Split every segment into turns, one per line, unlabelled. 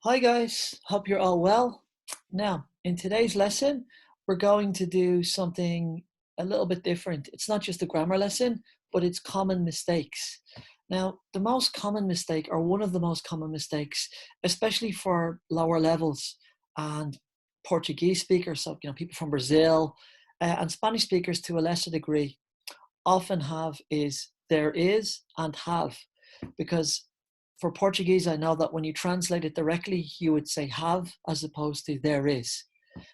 Hi guys, hope you're all well. Now, in today's lesson, we're going to do something a little bit different. It's not just a grammar lesson, but it's common mistakes. Now, the most common mistake, or one of the most common mistakes, especially for lower levels and Portuguese speakers, so people from Brazil and Spanish speakers to a lesser degree, often have is there is and have, because for Portuguese, I know that when you translate it directly, you would say have as opposed to there is.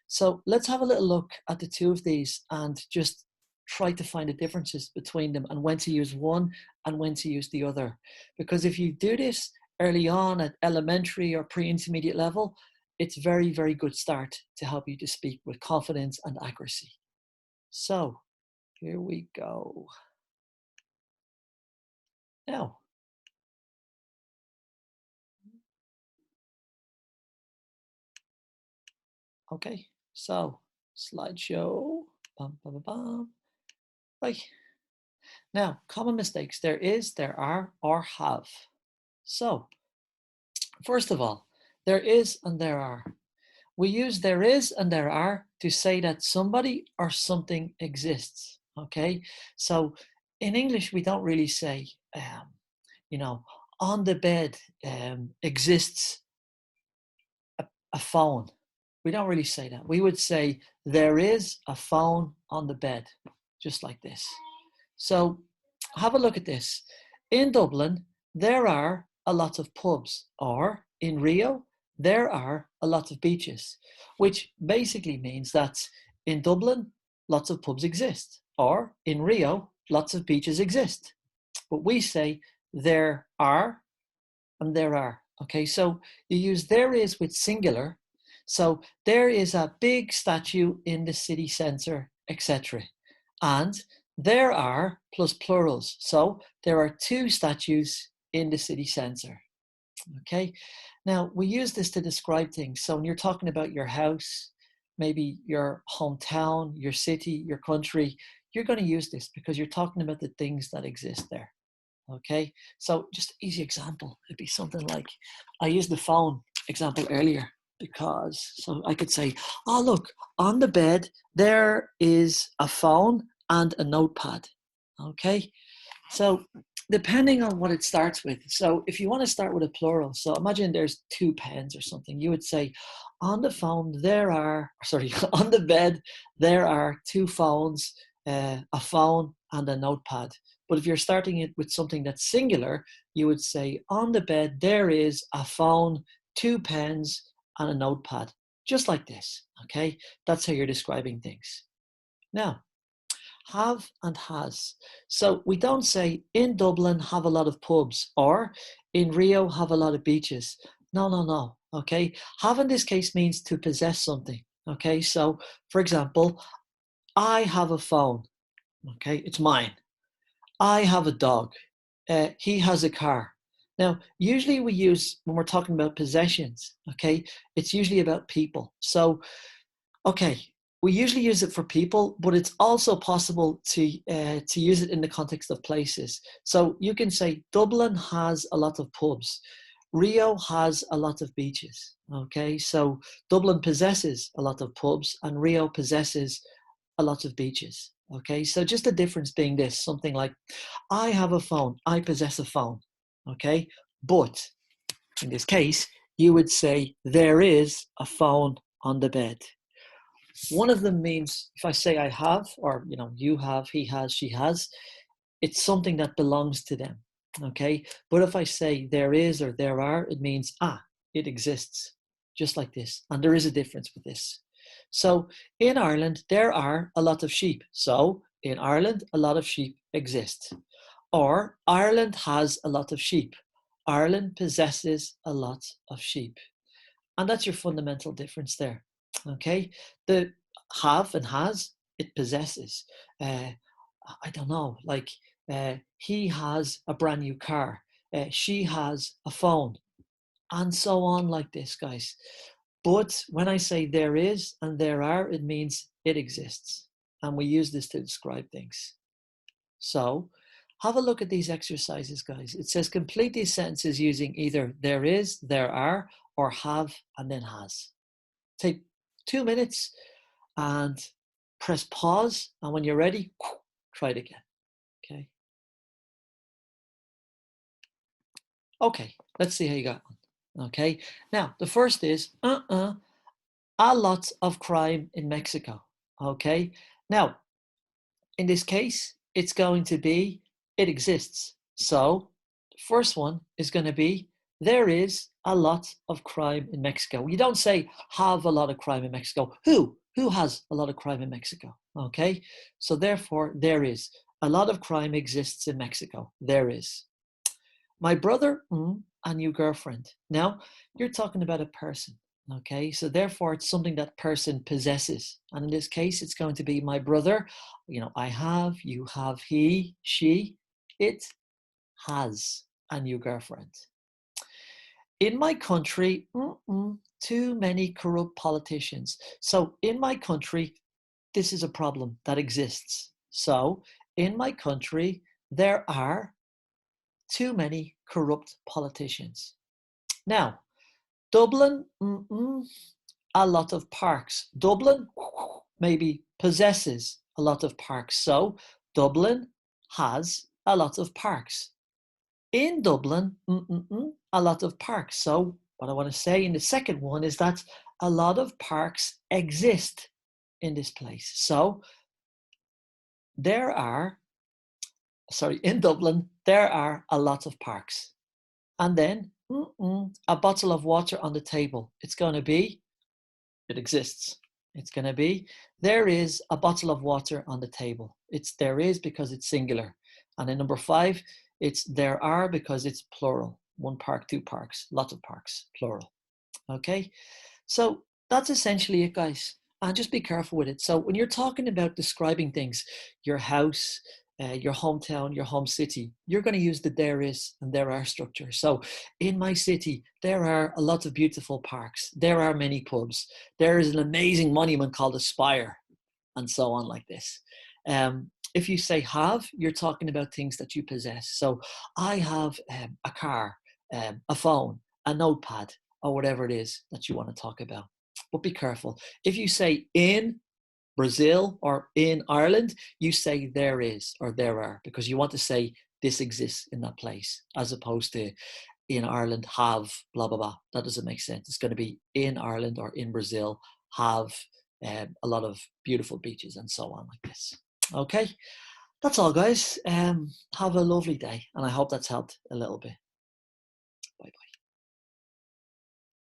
So let's have a little look at the two of these and just try to find the differences between them and when to use one and when to use the other. Because if you do this early on at elementary or pre-intermediate level, it's very, very good start to help you to speak with confidence and accuracy. So here we go. Now, okay, so slideshow. Bum, bum, bum, bum. Right. Now, common mistakes. There is, there are, or have. So, first of all, there is and there are. We use there is and there are to say that somebody or something exists. Okay. So, in English, we don't really say, you know, on the bed exists a phone. We don't really say that. We would say there is a phone on the bed, just like this. So have a look at this. In Dublin, there are a lot of pubs, or in Rio, there are a lot of beaches, which basically means that in Dublin, lots of pubs exist, or in Rio, lots of beaches exist. But we say there are and there are. Okay, so you use there is with singular. So there is a big statue in the city centre, etc. And there are plus plurals. So there are two statues in the city centre. Okay, now we use this to describe things. So when you're talking about your house, maybe your hometown, your city, your country, you're going to use this because you're talking about the things that exist there. Okay, so just easy example. It'd be something like, I used the phone example earlier because, so I could say, oh, look, on the bed, there is a phone and a notepad. Okay, so depending on what it starts with. So if you want to start with a plural, so imagine there's two pens or something, you would say, on the phone, there are, sorry, on the bed, there are two phones, a phone and a notepad. But if you're starting it with something that's singular, you would say, on the bed, there is a phone, two pens, and a notepad. Just like this, okay? That's how you're describing things. Now, have and has. So we don't say in Dublin have a lot of pubs or in Rio have a lot of beaches. No, no, no. Okay. Have in this case means to possess something. Okay. So for example, I have a phone. Okay. It's mine. I have a dog. He has a car. Now, usually we use, when we're talking about possessions, okay, it's usually about people. So okay, we usually use it for people, but it's also possible to use it in the context of places. So you can say Dublin has a lot of pubs, Rio has a lot of beaches. Okay, so Dublin possesses a lot of pubs, and Rio possesses a lot of beaches. Okay, so just the difference being this, something like, I have a phone, I possess a phone. Okay, but in this case, you would say there is a phone on the bed. One of them means if I say I have, or you have, he has, she has, it's something that belongs to them. Okay. But if I say there is or there are, it means it exists, just like this. And there is a difference with this. So in Ireland, there are a lot of sheep. So in Ireland, a lot of sheep exist. Or Ireland has a lot of sheep. Ireland possesses a lot of sheep. And that's your fundamental difference there. Okay. The have and has, it possesses. I don't know, like he has a brand new car. She has a phone, and so on, like this, guys. But when I say there is and there are, it means it exists. And we use this to describe things. So have a look at these exercises, guys. It says complete these sentences using either there is, there are, or have and then has. Take 2 minutes and press pause. And when you're ready, try it again. Okay. Okay, let's see how you got on. Okay, now the first is a lot of crime in Mexico. Okay, now in this case, it's going to be it exists. So the first one is going to be there is a lot of crime in Mexico. You don't say have a lot of crime in Mexico. Who has a lot of crime in Mexico? Okay, so therefore there is a lot of crime exists in Mexico. There is. My brother, a new girlfriend. Now, you're talking about a person, okay? So therefore, it's something that person possesses. And in this case, it's going to be my brother. You know, I have, you have, he, she, it has a new girlfriend. In my country, too many corrupt politicians. So in my country, this is a problem that exists. So in my country, there are too many corrupt politicians. Now, Dublin, a lot of parks. Dublin maybe possesses a lot of parks. So Dublin has a lot of parks. In Dublin, a lot of parks. So what I want to say in the second one is that a lot of parks exist in this place. So there are, in Dublin, there are a lot of parks. And then a bottle of water on the table. It's going to be, it exists. It's going to be, there is a bottle of water on the table. It's there is because it's singular. And then number 5, it's there are because it's plural. 1 park, 2 parks, lots of parks, plural. Okay, so that's essentially it, guys. And just be careful with it. So when you're talking about describing things, your house, your hometown, your home city, you're going to use the there is and there are structure. So in my city, there are a lot of beautiful parks. There are many pubs. There is an amazing monument called a spire, and so on like this. If you say have, you're talking about things that you possess. So I have a car, a phone, a notepad, or whatever it is that you want to talk about. But be careful. If you say in Brazil or in Ireland, you say there is or there are, because you want to say this exists in that place, as opposed to in Ireland have blah, blah, blah. That doesn't make sense. It's going to be in Ireland or in Brazil have a lot of beautiful beaches and so on like this. Okay, that's all, guys. Have a lovely day, and I hope that's helped a little bit. Bye-bye.